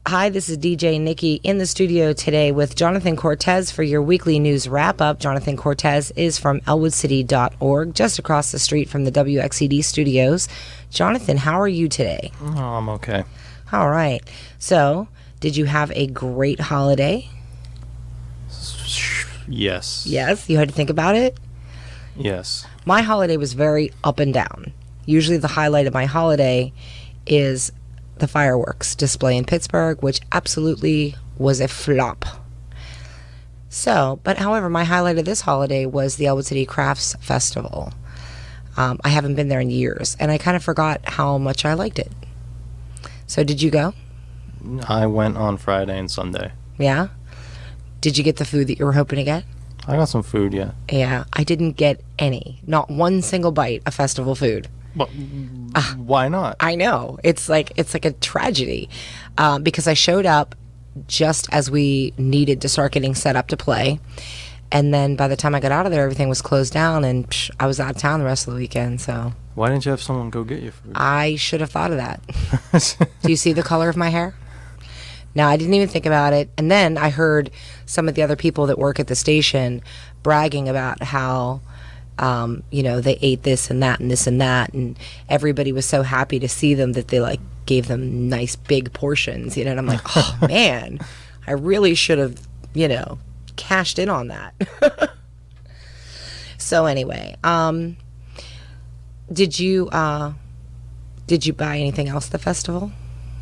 Hi, this is DJ Nikki in the studio today with Jonathan Cortez for your weekly news wrap-up. Jonathan Cortez is from elwoodcity.org, just across the street from the WXCD studios. Jonathan, how are you today? Oh, I'm okay. All right. So, did you have a great holiday? Yes. Yes? You had to think about it? Yes. My holiday was very up and down. Usually the highlight of my holiday is the fireworks display in Pittsburgh, which absolutely was a flop. So, but however, my highlight of this holiday was the Elwood City Crafts Festival. I haven't been there in years, and I kind of forgot how much I liked it. So did you go? I went on Friday and Sunday. Yeah? Did you get the food that you were hoping to get? I got some food, yeah. Yeah, I didn't get any. Not one single bite of festival food. But why not? I know. It's like a tragedy because I showed up just as we needed to start getting set up to play. And then by the time I got out of there, everything was closed down, and I was out of town the rest of the weekend. So why didn't you have someone go get your food? I should have thought of that. Do you see the color of my hair? No, I didn't even think about it. And then I heard some of the other people that work at the station bragging about how they ate this and that and this and that, and everybody was so happy to see them that they like gave them nice big portions, and I'm like, oh man, I really should have, cashed in on that. So anyway, did you buy anything else at the festival?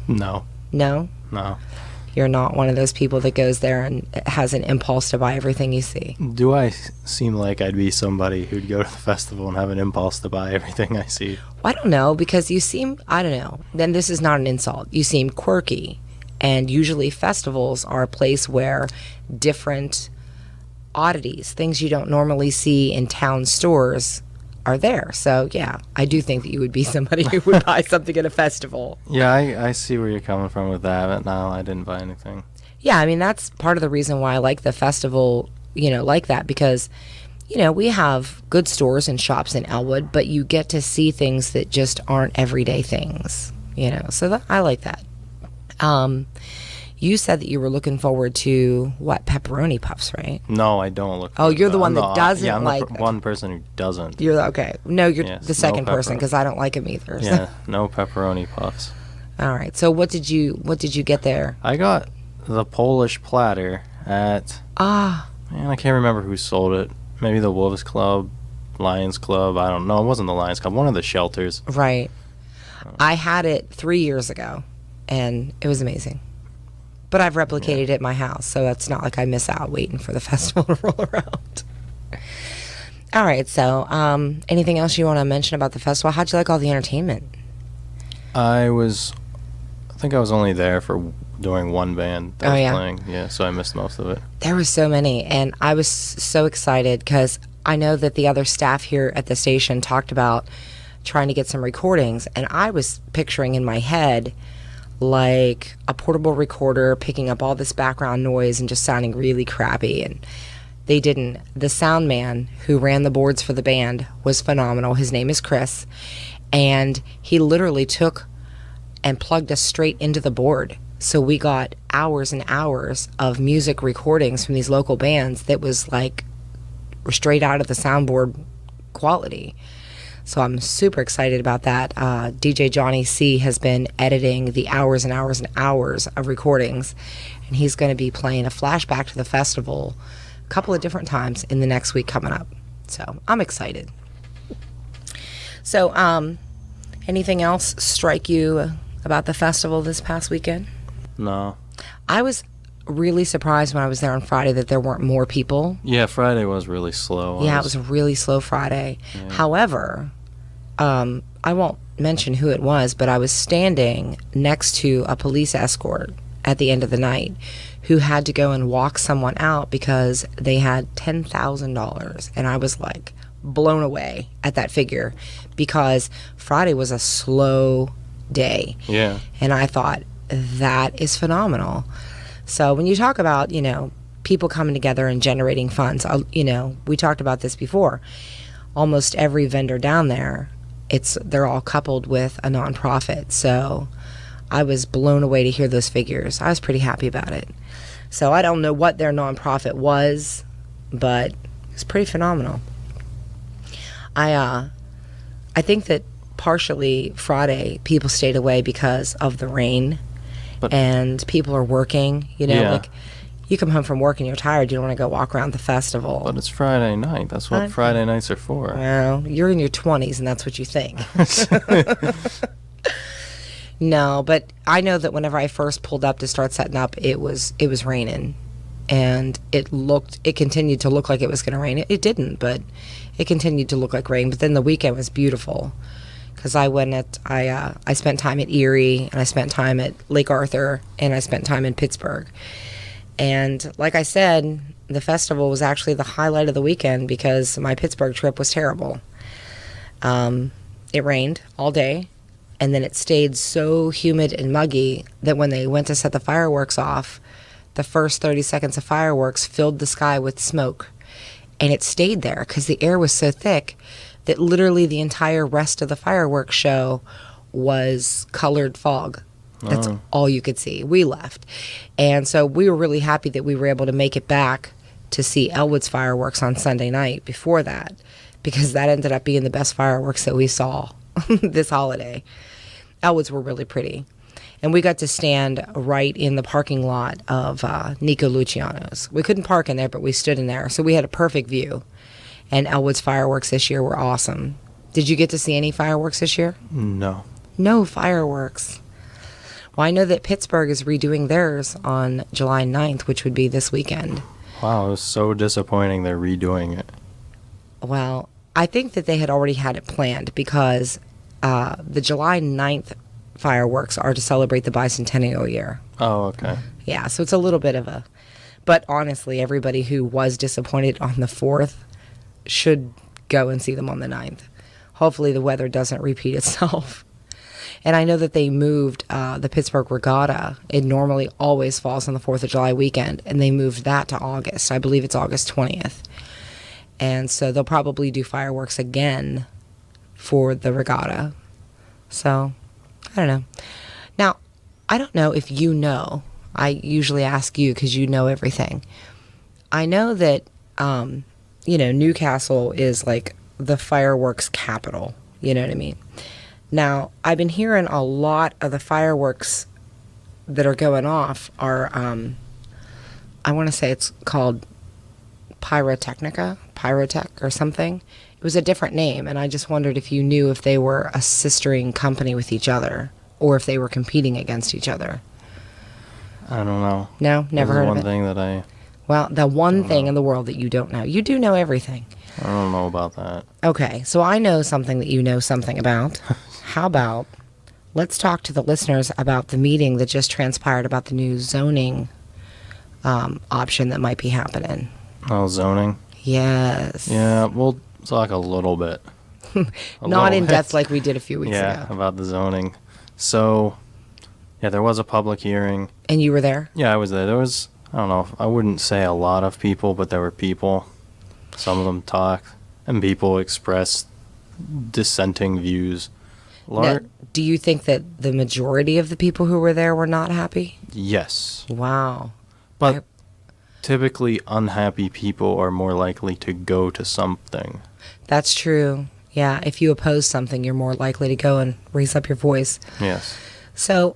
No. No? No. You're not one of those people that goes there and has an impulse to buy everything you see. Do I seem like I'd be somebody who'd go to the festival and have an impulse to buy everything I see? Well, I don't know, because you seem, I don't know, then this is not an insult. You seem quirky, and usually festivals are a place where different oddities, things you don't normally see in town stores, are there. So yeah, I do think that you would be somebody who would buy something at a festival. Yeah, I see where you're coming from with that, but no, I didn't buy anything. Yeah, I mean, that's part of the reason why I like the festival, like that, because, we have good stores and shops in Elwood, but you get to see things that just aren't everyday things, so I like that. You said that you were looking forward to, pepperoni puffs, right? No, I don't look. Oh, you're the one that doesn't I'm like. the one person who doesn't. You're okay. No, you're Yes, the second no person, because I don't like them either. So. Yeah, no pepperoni puffs. All right. So what did you get there? I got the Polish platter at. Man, I can't remember who sold it. Maybe the Wolves Club, Lions Club. I don't know. It wasn't the Lions Club. One of the shelters. Right. I had it 3 years ago, and it was amazing. But I've replicated it at my house, so it's not like I miss out waiting for the festival to roll around. All right, so anything else you want to mention about the festival? How'd you like all the entertainment? I think I was only there for during one band that was playing. Yeah, so I missed most of it. There were so many, and I was so excited because I know that the other staff here at the station talked about trying to get some recordings, and I was picturing in my head like a portable recorder picking up all this background noise and just sounding really crappy, and they didn't. The sound man who ran the boards for the band was phenomenal. His name is Chris, and he literally took and plugged us straight into the board, so we got hours and hours of music recordings from these local bands that was like straight out of the soundboard quality. So I'm super excited about that. DJ Johnny C has been editing the hours and hours and hours of recordings, and he's going to be playing a flashback to the festival a couple of different times in the next week coming up. So I'm excited. So anything else strike you about the festival this past weekend? No. I was really surprised when I was there on Friday that there weren't more people. Yeah, Friday was really slow. Yeah, it was a really slow Friday. Yeah. However, I won't mention who it was, but I was standing next to a police escort at the end of the night who had to go and walk someone out because they had $10,000. And I was like blown away at that figure because Friday was a slow day. Yeah. And I thought, that is phenomenal. So when you talk about, people coming together and generating funds, we talked about this before. Almost every vendor down there, they're all coupled with a nonprofit. So I was blown away to hear those figures. I was pretty happy about it. So I don't know what their nonprofit was, but it's pretty phenomenal. I think that partially Friday people stayed away because of the rain, and people are working. You know, like you come home from work and you're tired. You don't want to go walk around the festival. But it's Friday night. That's what Friday nights are for. Well, you're in your 20s and that's what you think. No, but I know that whenever I first pulled up to start setting up, it was raining, and it continued to look like it was going to rain. It didn't, but it continued to look like rain. But then the weekend was beautiful, because I spent time at Erie, and I spent time at Lake Arthur, and I spent time in Pittsburgh. And like I said, the festival was actually the highlight of the weekend because my Pittsburgh trip was terrible. It rained all day. And then it stayed so humid and muggy that when they went to set the fireworks off, the first 30 seconds of fireworks filled the sky with smoke. And it stayed there because the air was so thick that literally the entire rest of the fireworks show was colored fog. That's all you could see. We left. And so we were really happy that we were able to make it back to see Elwood's fireworks on Sunday night before that, because that ended up being the best fireworks that we saw this holiday. Elwood's were really pretty. And we got to stand right in the parking lot of Nico Luciano's. We couldn't park in there, but we stood in there. So we had a perfect view. And Elwood's fireworks this year were awesome. Did you get to see any fireworks this year? No. No fireworks. Well, I know that Pittsburgh is redoing theirs on July 9th, which would be this weekend. Wow, it was so disappointing they're redoing it. Well, I think that they had already had it planned because the July 9th fireworks are to celebrate the bicentennial year. Oh, okay. Yeah, so it's a little bit of a... But honestly, everybody who was disappointed on the 4th should go and see them on the 9th. Hopefully the weather doesn't repeat itself. And I know that they moved the Pittsburgh Regatta. It normally always falls on the 4th of July weekend, and they moved that to August. I believe it's August 20th. And so they'll probably do fireworks again for the regatta. So, I don't know. Now, I don't know if you know. I usually ask you because you know everything. I know that, Newcastle is like the fireworks capital. You know what I mean? Now, I've been hearing a lot of the fireworks that are going off are, I want to say it's called Pyrotech or something. It was a different name, and I just wondered if you knew if they were a sistering company with each other or if they were competing against each other. I don't know. No? Never heard of it? One thing that I... Well, the one thing in the world that you don't know. You do know everything. I don't know about that. Okay, so I know something that you know something about. How about let's talk to the listeners about the meeting that just transpired about the new zoning option that might be happening. Oh, zoning? Yes. Yeah, we'll talk a little bit. Not in depth like we did a few weeks ago. Yeah, about the zoning. So, yeah, there was a public hearing. And you were there? Yeah, I was there. There was, I don't know, I wouldn't say a lot of people, but there were people. Some of them talked, and people expressed dissenting views. Now, do you think that the majority of the people who were there were not happy? Yes. Wow. But typically unhappy people are more likely to go to something. That's true. Yeah, if you oppose something, you're more likely to go and raise up your voice. Yes. So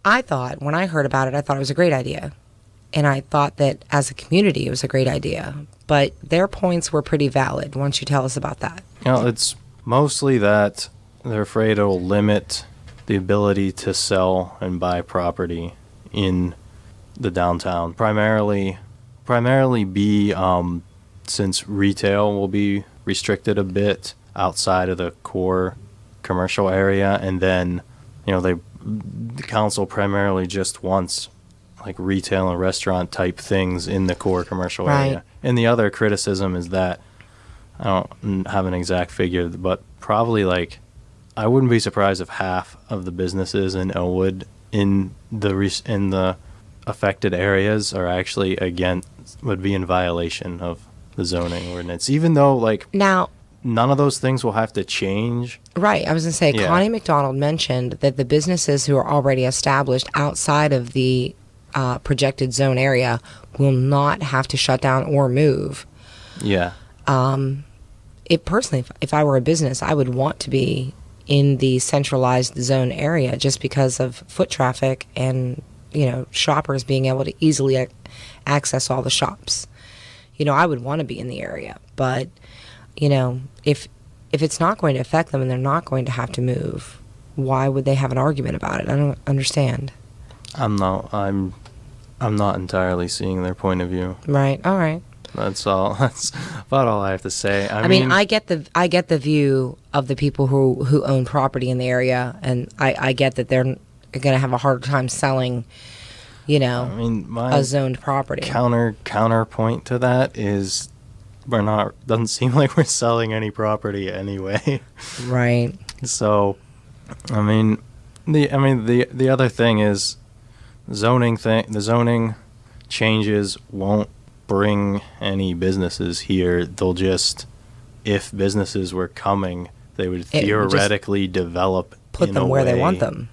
I thought, when I heard about it, I thought it was a great idea. And I thought that as a community, it was a great idea. But their points were pretty valid. Why don't you tell us about that? It's mostly that they're afraid it'll limit the ability to sell and buy property in the downtown. Primarily since retail will be restricted a bit outside of the core commercial area, and then the council primarily just wants like retail and restaurant type things in the core commercial area. And the other criticism is that I don't have an exact figure, but probably like I wouldn't be surprised if half of the businesses in Elwood in the affected areas are actually would be in violation of the zoning ordinance, even though like now none of those things will have to change. Right. I was going to say, Yeah. Connie McDonald mentioned that the businesses who are already established outside of the projected zone area will not have to shut down or move. Yeah. It personally, if I were a business, I would want to be in the centralized zone area just because of foot traffic and, shoppers being able to easily access all the shops. I would want to be in the area, but, if it's not going to affect them and they're not going to have to move, why would they have an argument about it? I don't understand. I'm not entirely seeing their point of view. Right. All right. That's all. That's about all I have to say. I mean, I get the view of the people who own property in the area, and I get that they're going to have a harder time selling, my a zoned property. counterpoint to that is doesn't seem like we're selling any property anyway. Right. So, the other thing is the zoning changes won't bring any businesses here. They'll just, if businesses were coming, they would theoretically develop Put in them a where they way- want them.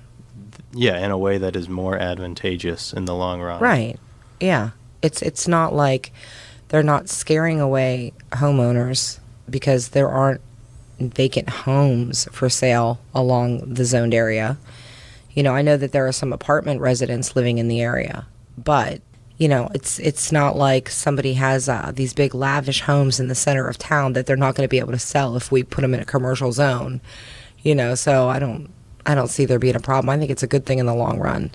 Yeah, in a way that is more advantageous in the long run. Right. Yeah. It's not like they're not scaring away homeowners because there aren't vacant homes for sale along the zoned area. I know that there are some apartment residents living in the area, but it's not like somebody has these big lavish homes in the center of town that they're not going to be able to sell if we put them in a commercial zone. So I don't see there being a problem. I think it's a good thing in the long run.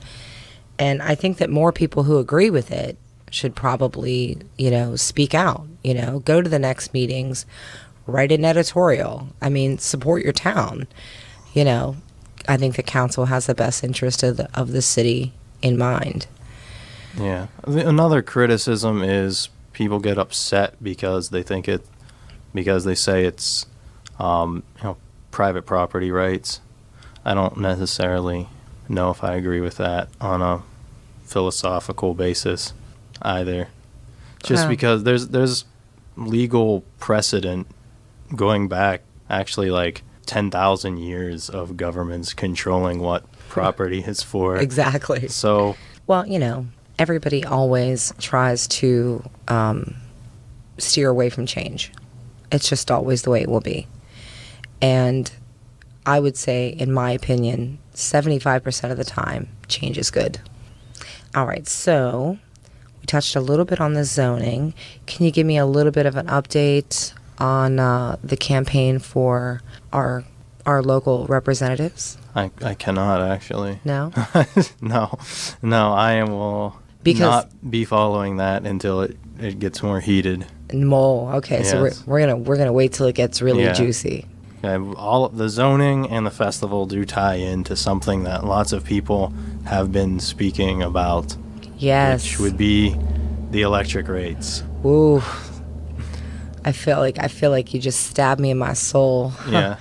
And I think that more people who agree with it should probably, speak out, go to the next meetings, write an editorial. Support your town. I think the council has the best interest of the city in mind. Yeah. Another criticism is people get upset because they say it's, private property rights. I don't necessarily know if I agree with that on a philosophical basis either. Just because there's legal precedent going back actually like 10,000 years of governments controlling what property is for. Exactly. So, well, everybody always tries to steer away from change. It's just always the way it will be. And I would say, in my opinion, 75% of the time, change is good. All right, so we touched a little bit on the zoning. Can you give me a little bit of an update on the campaign for our local representatives? I cannot actually. No? No, I will not be following that until it gets more heated. Okay, Yes. so we're gonna wait till it gets really juicy. All the zoning and the festival do tie into something that lots of people have been speaking about. Yes. Which would be the electric rates. Ooh. I feel like you just stabbed me in my soul. Yeah.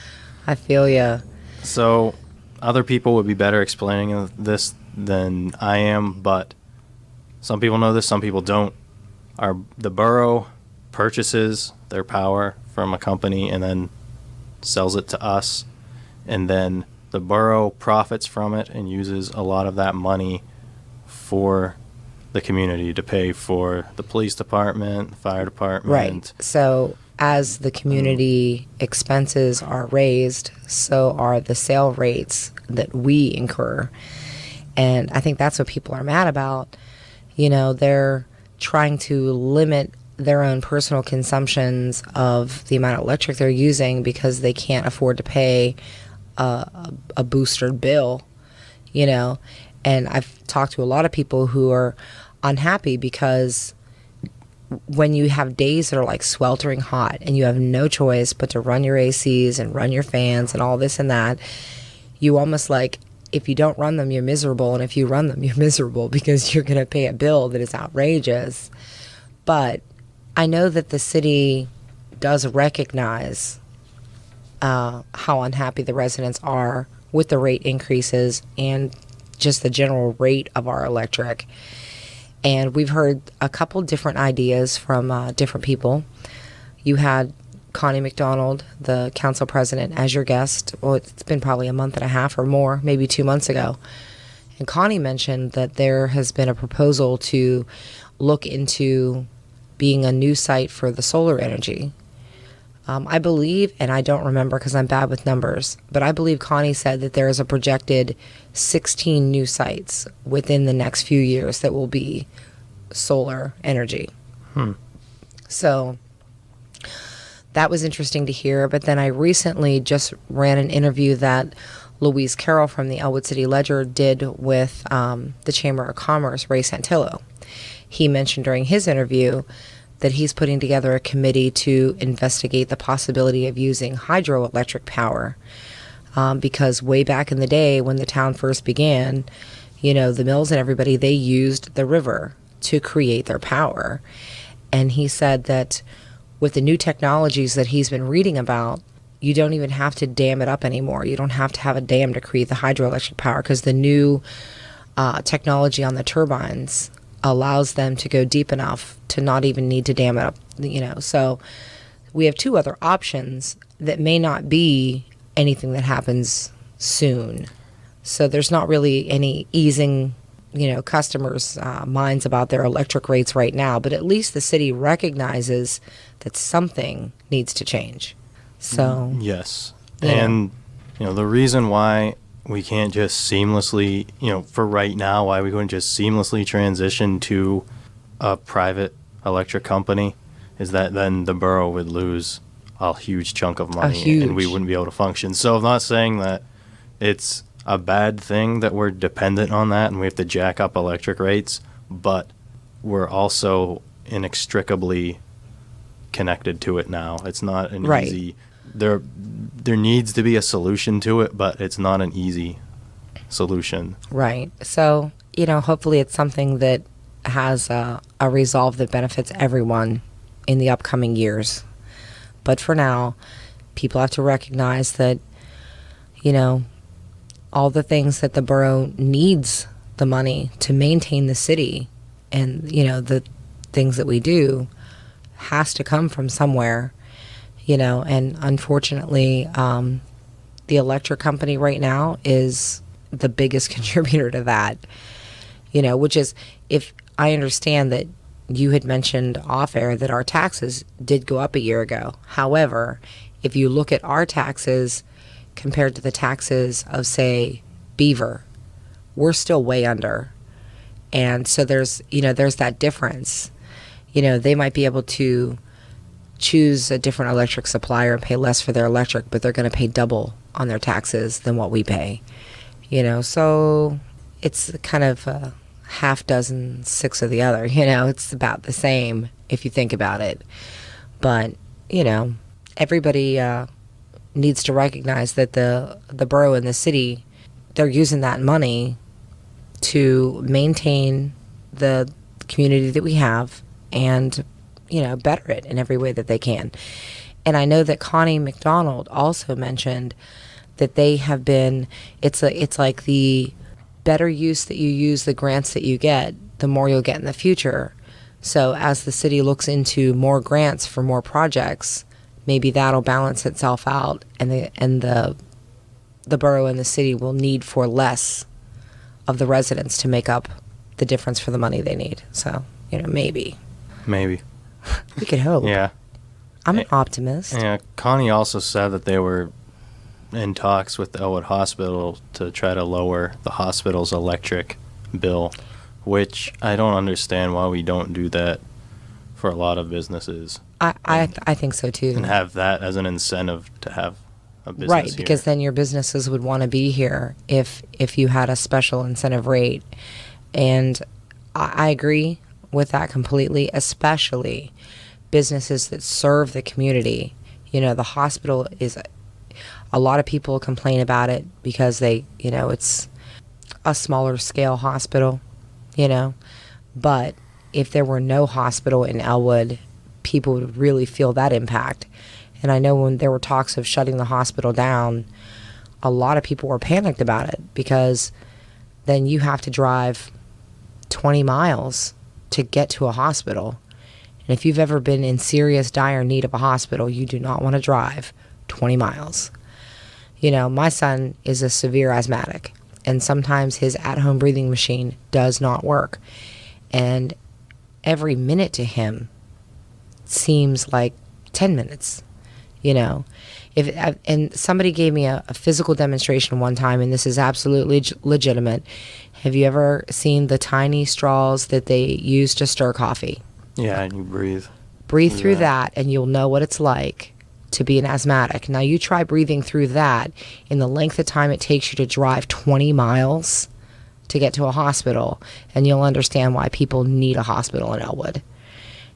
I feel ya. So, other people would be better explaining this than I am, but some people know this, some people don't. The borough purchases their power from a company and then sells it to us, and then the borough profits from it and uses a lot of that money for the community to pay for the police department, fire department. Right. So as the community expenses are raised, so are the sale rates that we incur. And I think that's what people are mad about. They're trying to limit their own personal consumptions of the amount of electric they're using because they can't afford to pay a boosted bill, And I've talked to a lot of people who are unhappy because when you have days that are like sweltering hot and you have no choice but to run your ACs and run your fans and all this and that, you almost like, if you don't run them, you're miserable. And if you run them, you're miserable because you're going to pay a bill that is outrageous. But I know that the city does recognize how unhappy the residents are with the rate increases and just the general rate of our electric. And we've heard a couple different ideas from different people. You had Connie McDonald, the council president, as your guest. Well, it's been probably a month and a half or more, maybe 2 months ago. And Connie mentioned that there has been a proposal to look into being a new site for the solar energy. I believe, and I don't remember because I'm bad with numbers, but I believe Connie said that there is a projected 16 new sites within the next few years that will be solar energy. So that was interesting to hear. But then I recently just ran an interview that Louise Carroll from the Elwood City Ledger did with the Chamber of Commerce, Ray Santillo. He mentioned during his interview that he's putting together a committee to investigate the possibility of using hydroelectric power, because way back in the day when the town first began, the mills and everybody, they used the river to create their power. And he said that with the new technologies that he's been reading about, you don't even have to dam it up anymore. You don't have to have a dam to create the hydroelectric power, because the new technology on the turbines allows them to go deep enough to not even need to dam it up, So we have two other options that may not be anything that happens soon. So there's not really any easing, customers' minds about their electric rates right now, but at least the city recognizes that something needs to change. So yes. And, the reason why we can't just seamlessly, for right now, why we couldn't just seamlessly transition to a private electric company is that then the borough would lose a huge chunk of money and we wouldn't be able to function. So I'm not saying that it's a bad thing that we're dependent on that and we have to jack up electric rates, but we're also inextricably connected to it now. It's not an easy... There needs to be a solution to it, but it's not an easy solution. Right. So, hopefully it's something that has a resolve that benefits everyone in the upcoming years. But for now, people have to recognize that, all the things that the borough needs the money to maintain the city and, the things that we do has to come from somewhere. And unfortunately, the electric company right now is the biggest contributor to that, which is, if I understand that you had mentioned off air that our taxes did go up a year ago. However, if you look at our taxes compared to the taxes of, say, Beaver, we're still way under. And so there's that difference. They might be able to choose a different electric supplier and pay less for their electric, but they're going to pay double on their taxes than what we pay. So it's kind of a half dozen, six of the other. It's about the same if you think about it. But, everybody needs to recognize that the borough and the city, they're using that money to maintain the community that we have and better it in every way that they can. And I know that Connie McDonald also mentioned that they have been, it's like the better use that you use the grants that you get, the more you'll get in the future. So as the city looks into more grants for more projects, maybe that'll balance itself out, and the borough and the city will need for less of the residents to make up the difference for the money they need. So, maybe. We could hope. Yeah. I'm an optimist. Yeah. Connie also said that they were in talks with the Elwood Hospital to try to lower the hospital's electric bill, which I don't understand why we don't do that for a lot of businesses. I think so too. And have that as an incentive to have a business right, here. because then your businesses would want to be here if you had a special incentive rate. And I agree with that completely, especially businesses that serve the community. The hospital is, a lot of people complain about it because it's a smaller scale hospital, but if there were no hospital in Elwood, people would really feel that impact. And I know when there were talks of shutting the hospital down, a lot of people were panicked about it, because then you have to drive 20 miles to get to a hospital. And if you've ever been in serious, dire need of a hospital, you do not want to drive 20 miles. You know, my son is a severe asthmatic, and sometimes his at-home breathing machine does not work. And every minute to him seems like 10 minutes, you know. And somebody gave me a physical demonstration one time, and this is absolutely legitimate. Have you ever seen the tiny straws that they use to stir coffee? Yeah, and you breathe. Breathe through that, and you'll know what it's like to be an asthmatic. Now, you try breathing through that in the length of time it takes you to drive 20 miles to get to a hospital, and you'll understand why people need a hospital in Elwood.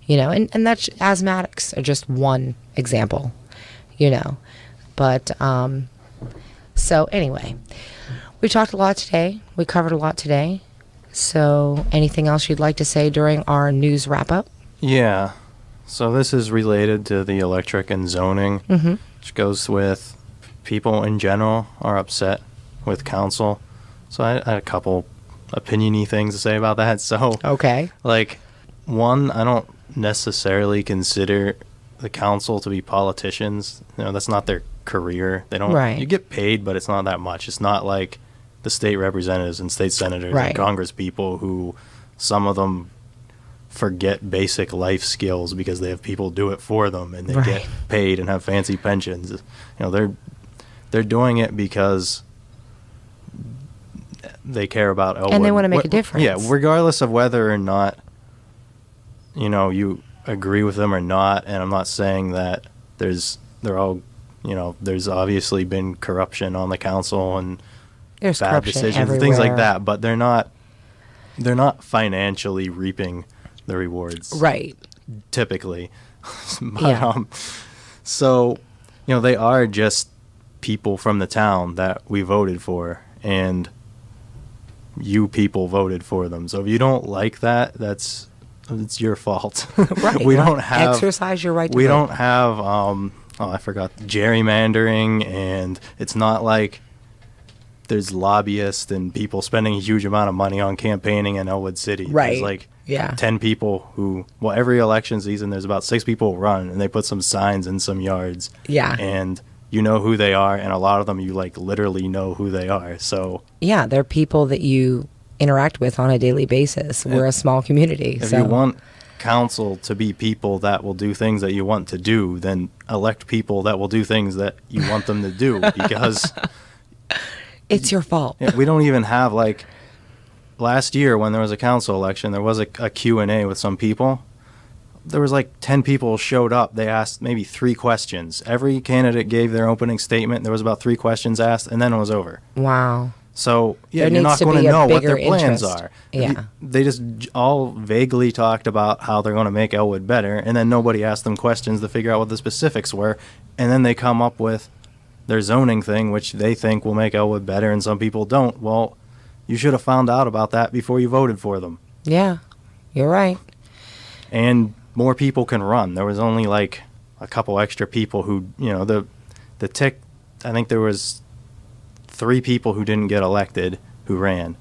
You know, and that's, asthmatics are just one example, you know. But, so anyway, we talked a lot today. We covered a lot today. So anything else you'd like to say during our news wrap-up? Yeah. So this is related to the electric and zoning, which goes with people in general are upset with council. So I had a couple opinion-y things to say about that. So, Okay. like, one, I don't necessarily consider the council to be politicians. You know, that's not their career. They don't. Right. You get paid, but it's not that much. It's not like the state representatives and state senators Right. and Congress people who some of them forget basic life skills because they have people do it for them and they Right. get paid and have fancy pensions. You know, they're doing it because they care about Elwood. And they wanna make a difference. Yeah, regardless of whether or not, you know, you agree with them or not. And I'm not saying that there's obviously been corruption on the council and There's bad corruption decisions everywhere. and things like that, but they're not financially reaping the rewards. Right. Typically. But, Yeah. so, you know, they are just people from the town that we voted for, and you people voted for them. So if you don't like that, it's your fault. Right. We Well, don't have exercise your right to we vote. don't have I forgot, gerrymandering, and it's not like there's lobbyists and people spending a huge amount of money on campaigning in Elwood City. Right. There's like Yeah. 10 people every election season there's about 6 people who run, and they put some signs in some yards. Yeah. And you know who they are, and a lot of them you like literally know who they are. So Yeah, they're people that you interact with on a daily basis. We're a small community. if so you want council to be people that will do things that you want to do, then elect people that will do things that you want them to do, because it's your fault. we don't even have, like, last year when there was a council election, there was a Q&A with some people. There was like 10 people showed up. They asked maybe 3 questions. Every candidate gave their opening statement. There was about 3 questions asked, and then it was over. Wow. So, yeah, There you're needs not to going to be a know what their bigger plans interest. are. Yeah. They just all vaguely talked about how they're going to make Elwood better, and then nobody asked them questions to figure out what the specifics were. And then they come up with their zoning thing, which they think will make Elwood better, and some people don't. Well, you should have found out about that before you voted for them. Yeah, you're right. And more people can run. There was only like a couple extra people who, you know, the tick, I think there was 3 people who didn't get elected who ran.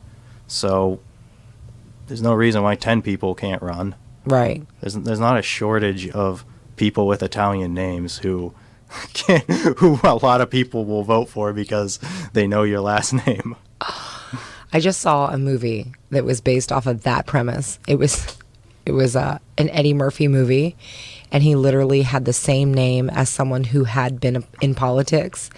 So there's no reason why 10 people can't run. Right. There's not a shortage of people with Italian names who who a lot of people will vote for because they know your last name. I just saw a movie that was based off of that premise. It was an Eddie Murphy movie, and he literally had the same name as someone who had been in politics,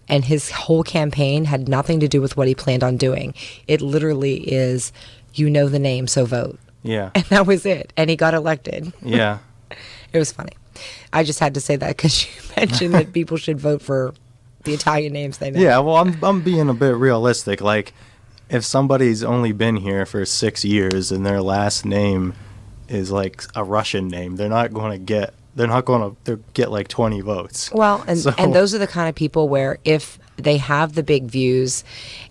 and his whole campaign had nothing to do with what he planned on doing. It literally is, you know the name, so vote. Yeah. And that was it. And he got elected. Yeah. It was funny. I just had to say that because you mentioned that people should vote for the Italian names they know. Yeah, well, I'm being a bit realistic. Like, if somebody's only been here for 6 years and their last name is like a Russian name, they're not going to get like 20 votes. Well, and those are the kind of people where if they have the big views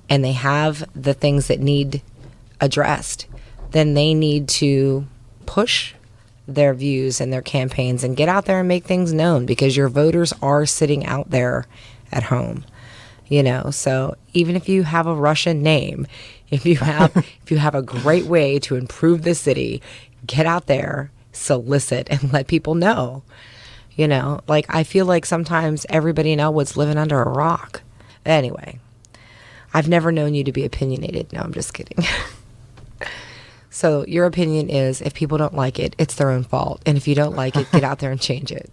and they have the things that need addressed, then they need to push their views and their campaigns and get out there and make things known, because your voters are sitting out there at home, you know. So even if you have a Russian name, if you have a great way to improve the city, get out there solicit and let people know. You know, like I feel like sometimes everybody in Elwood's living under a rock. Anyway, I've never known you to be opinionated. No, I'm just kidding. So your opinion is if people don't like it, it's their own fault. And if you don't like it, get out there and change it.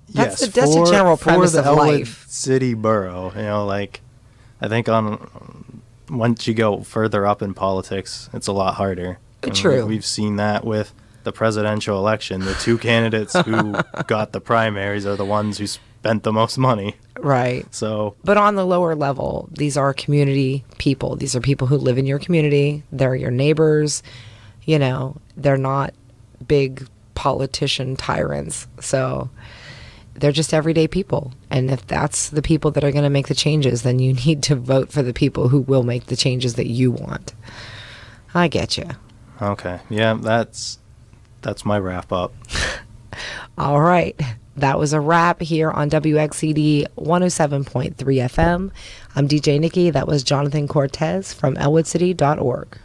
That's Yes, that's a general premise for the of Elwood life. City Borough, you know, like I think on once you go further up in politics, it's a lot harder. And True. We've seen that with the presidential election. The two candidates who got the primaries are the ones who spent the most money. Right. So, But on the lower level, these are community people. These are people who live in your community. They're your neighbors. You know, they're not big politician tyrants. So they're just everyday people. And if that's the people that are going to make the changes, then you need to vote for the people who will make the changes that you want. I get you. okay. Yeah, that's my wrap up. All right. That was a wrap here on WXCD 107.3 FM. I'm DJ Nikki. That was Jonathan Cortez from ElwoodCity.org.